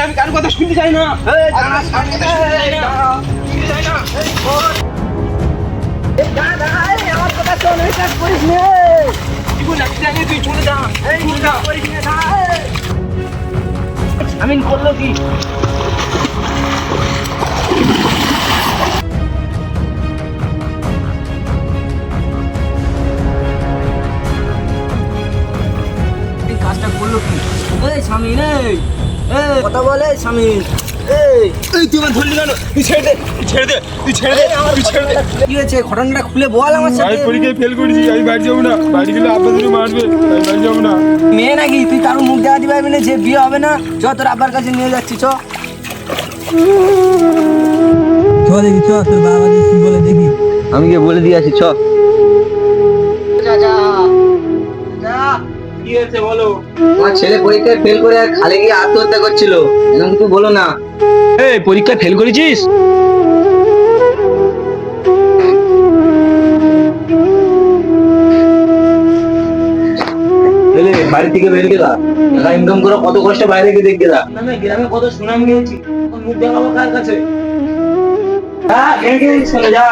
আমি কার কথা শুনতে চাই না। আমার কথা শোন, এই কাজ করিস নে। তুই চলে যা, আমিন করলো কি? কাজটা করলো কি? এই স্বামী নেই, কথা বলে স্বামী। এই তুই আমার ধরলি কেন? তুই ছেড়ে দে, তুই ছেড়ে দে, তুই ছেড়ে দে, তুই ছেড়ে দে। কি হয়েছে ঘটনাটা খুলে বল আমার সাথে। আমি পরীক্ষায় ফেল করেছি, আমি বাড়ি যাবো না। বাড়ি গেলে আব্বা তুমি মারবে, আমি বাড়ি যাবো না। মেয়ে নাকি তুই কারো মুখ দেখা দিবি না যে বিয়ে হবে না? চ তোর আব্বার কাছে নিয়ে যাচ্ছি, চ দেখি তোর বাবা কি বলে দেখি। আমি গিয়ে বলে দিয়ে আসি, চ। কি হয়েছে বলো? তোমার ছেলে পরীক্ষায় ফেল করে আর খালে গিয়ে আত্মহত্যা করছিল, এখন কিছু বলো না। এই পরীক্ষায় ফেল করেছিস? বাড়ি থেকে বের গেলা, টাকা ইনকাম করে কত কষ্ট বাইরে গিয়ে দেখ গেলা। গ্রামে কত সুনাম গিয়েছি, মুখ দেখাবো কার কাছে? হ্যাঁ, চলে যা।